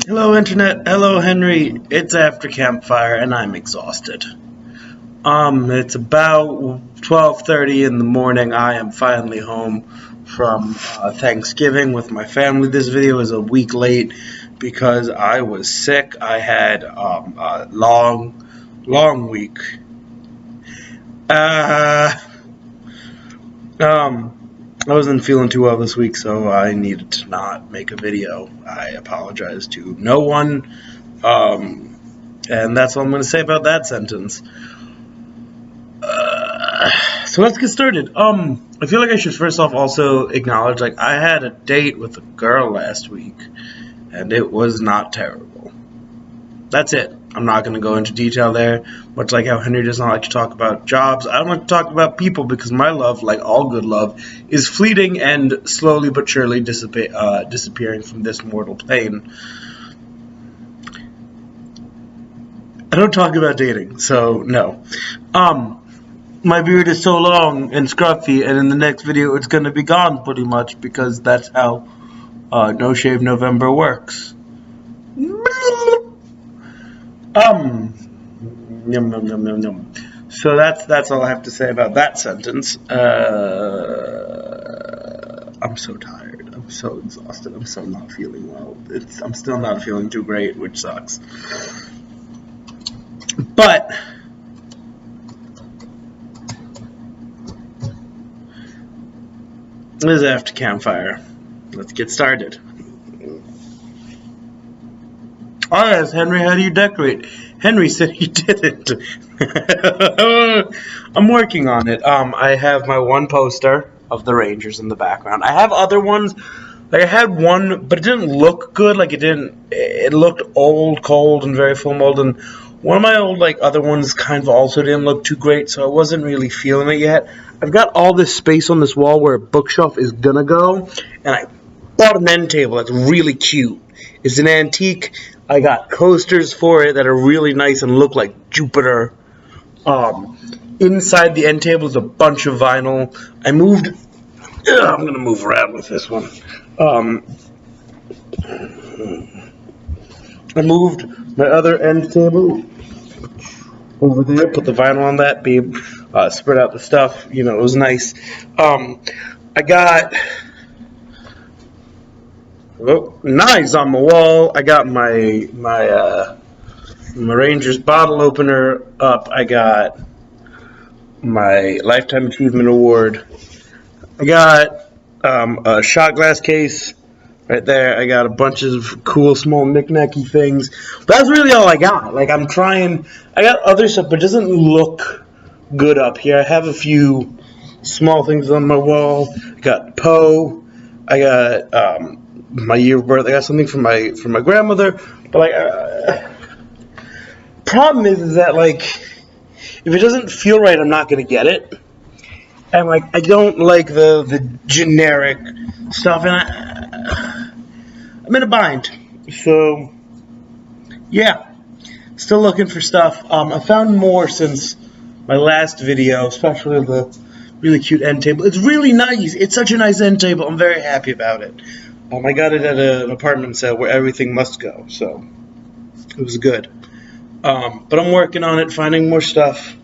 Hello, Internet. Hello, Henry. It's after Campfire, and I'm exhausted. It's about 12:30 in the morning. I am finally home from Thanksgiving with my family. This video is a week late because I was sick. I had a long week. Uh, I wasn't feeling too well this week, so I needed to not make a video. I apologize to no one. And that's all I'm going to say about that sentence. So let's get started. I feel like I should first off also acknowledge, I had a date with a girl last week, and it was not terrible. That's it. I'm not going to go into detail there, much like how Henry does not like to talk about jobs. I don't like to talk about people because my love, like all good love, is fleeting and slowly but surely disappearing from this mortal plane. I don't talk about dating, so no. My beard is so long and scruffy, and in the next video it's going to be gone pretty much because that's how No Shave November works. Yum, yum, yum, yum, yum. So that's all I have to say about that sentence. I'm so tired. I'm so exhausted. I'm so not feeling well. I'm still not feeling too great, which sucks. But this is after Campfire. Let's get started. Oh yes, Henry, how do you decorate? Henry said he didn't. I'm working on it. I have my one poster of the Rangers in the background. I have other ones. Like I had one, but it didn't look good. It looked old, cold, and very full mold. And one of my old other ones kind of also didn't look too great, so I wasn't really feeling it yet. I've got all this space on this wall where a bookshelf is gonna go, and I bought an end table that's really cute. It's an antique. I got coasters for it that are really nice and look like Jupiter. Inside the end table is a bunch of vinyl. I'm gonna move around with this one. I moved my other end table over there, put the vinyl on that, spread out the stuff. It was nice. I got knives on the wall. I got my Rangers bottle opener up. I got my Lifetime Achievement Award. I got a shot glass case right there. I got a bunch of cool small knick-knacky things. But that's really all I got. I'm trying. I got other stuff, but it doesn't look good up here. I have a few small things on my wall. I got Poe. I got my year of birth. I got something from my grandmother. But problem is that if it doesn't feel right, I'm not gonna get it. And I don't like the generic stuff, and I'm in a bind. So yeah, still looking for stuff. I found more since my last video, especially the really cute end table. It's really nice. It's such a nice end table. I'm very happy about it. I got it at an apartment sale where everything must go, so it was good. But I'm working on it, finding more stuff.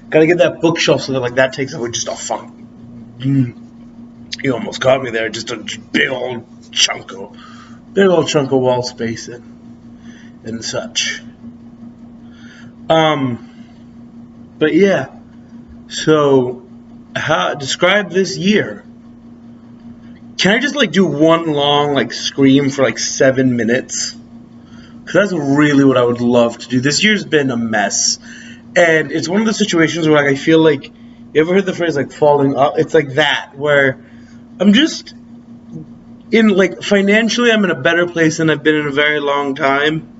Gotta get that bookshelf so that that takes up just a fun. You almost caught me there. Just a big old chunk of wall space and such. But yeah. So, describe this year. Can I just do one long scream for 7 minutes? Because that's really what I would love to do. This year's been a mess. And it's one of those situations where I feel you ever heard the phrase falling up? It's like that, where I'm just in financially I'm in a better place than I've been in a very long time.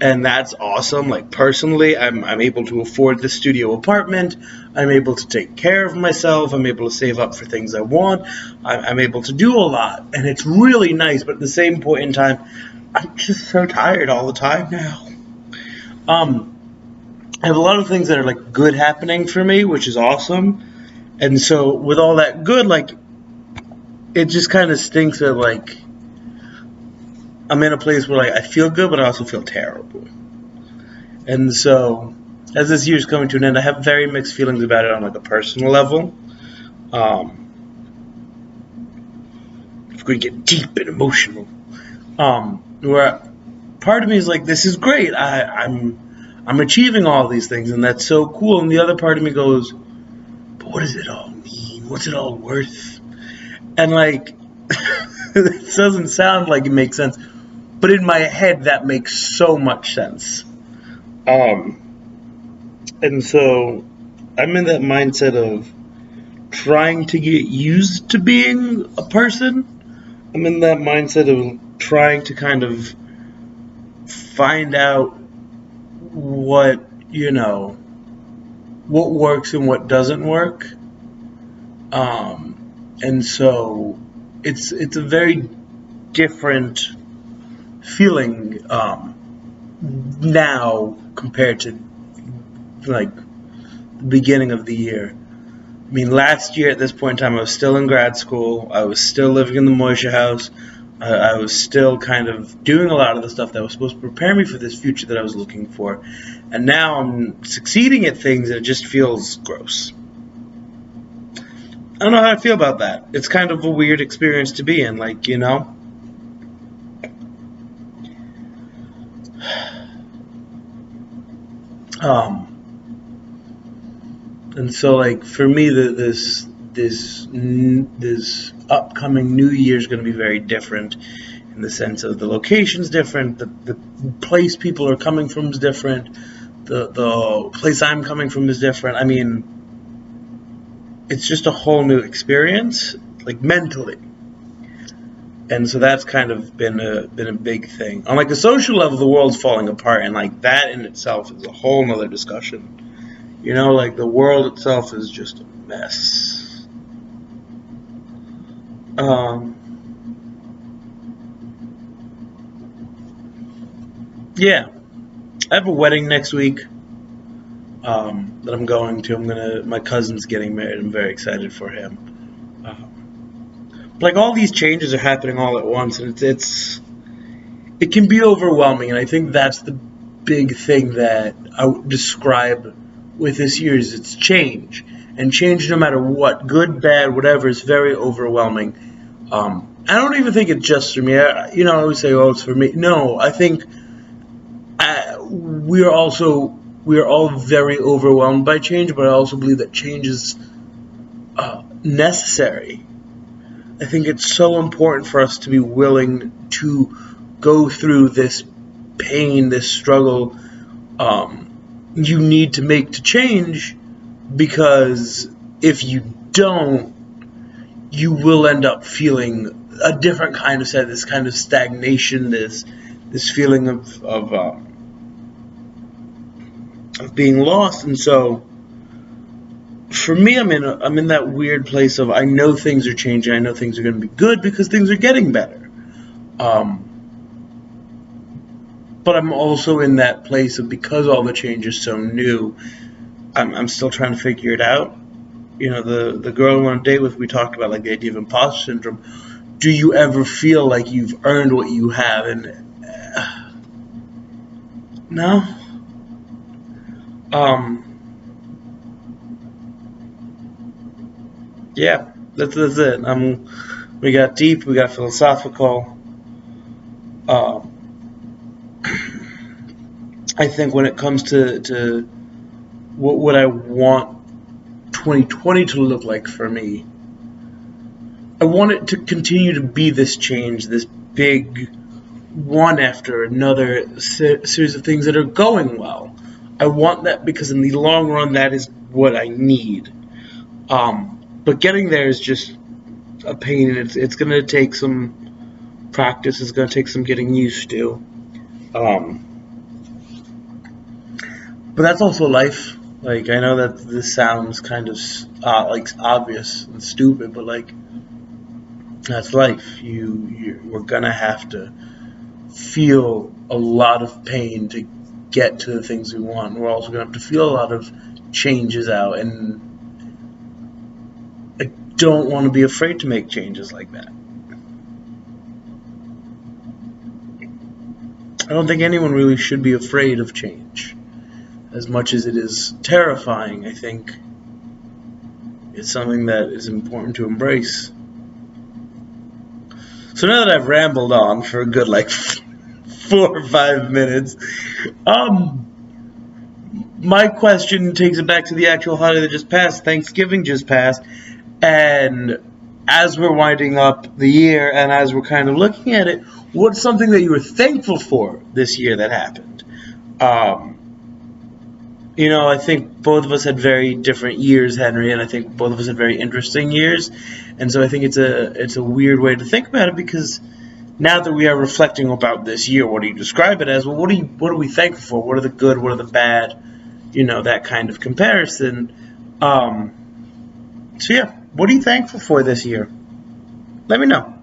And that's awesome. Personally, I'm able to afford the studio apartment. I'm able to take care of myself. I'm able to save up for things I want. I'm able to do a lot. And it's really nice. But at the same point in time, I'm just so tired all the time now. I have a lot of things that are good happening for me, which is awesome. And so with all that good, it just kind of stinks that I'm in a place where like I feel good, but I also feel terrible. And so, as this year's coming to an end, I have very mixed feelings about it on like a personal level. Um, if we get deep and emotional, where part of me is like, this is great. I'm achieving all these things, and that's so cool. And the other part of me goes, but what does it all mean? What's it all worth? And like, it doesn't sound like it makes sense, but in my head, that makes so much sense. And so I'm in that mindset of trying to get used to being a person. I'm in that mindset of trying to kind of find out what, what works and what doesn't work. And so it's a very different feeling now compared to like the beginning of the year. I mean, last year at this point in time, I was still in grad school. I was still living in the Moisha house. I was still kind of doing a lot of the stuff that was supposed to prepare me for this future that I was looking for. And now I'm succeeding at things and it just feels gross. I don't know how I feel about that. It's kind of a weird experience to be in, like, and so, like, for me, this upcoming new year is going to be very different in the sense of the location's different, the place people are coming from is different, the place I'm coming from is different. I mean, it's just a whole new experience, like mentally. And so that's kind of been a big thing. On like a social level, the world's falling apart, and like that in itself is a whole nother discussion. Like the world itself is just a mess. Yeah, I have a wedding next week that I'm going to. My cousin's getting married. I'm very excited for him. Like all these changes are happening all at once, and it can be overwhelming. And I think that's the big thing that I would describe with this year is it's change, and change no matter what, good, bad, whatever, is very overwhelming. I don't even think it's just for me. I always say, "Oh, it's for me." No, I think we are all very overwhelmed by change, but I also believe that change is necessary. I think it's so important for us to be willing to go through this pain, this struggle. You need to make to change, because if you don't, you will end up feeling a different kind of sad, this kind of stagnation, this feeling of being lost. And so for me, I'm in that weird place of I know things are changing, I know things are going to be good because things are getting better. But I'm also in that place of, because all the change is so new, I'm still trying to figure it out. The girl I went on a date with, we talked about like the idea of imposter syndrome. Do you ever feel like you've earned what you have? And no. Yeah, that's it. We got deep, we got philosophical. I think when it comes to what I want 2020 to look like for me, I want it to continue to be this change, this big one after another series of things that are going well. I want that because in the long run, that is what I need. But getting there is just a pain, and it's going to take some practice. It's going to take some getting used to. But that's also life. Like, I know that this sounds kind of like obvious and stupid, but like that's life. We're gonna have to feel a lot of pain to get to the things we want. We're also gonna have to feel a lot of changes out, and I don't want to be afraid to make changes like that. I don't think anyone really should be afraid of change. As much as it is terrifying, I think it's something that is important to embrace. So now that I've rambled on for a good 4 or 5 minutes, my question takes it back to the actual holiday that just passed. Thanksgiving just passed, and as we're winding up the year and as we're kind of looking at it, what's something that you were thankful for this year that happened? I think both of us had very different years, Henry, and I think both of us had very interesting years, and so I think it's a weird way to think about it, because now that we are reflecting about this year, what do you describe it as? Well, what are we thankful for? What are the good? What are the bad? That kind of comparison. So yeah, what are you thankful for this year? Let me know.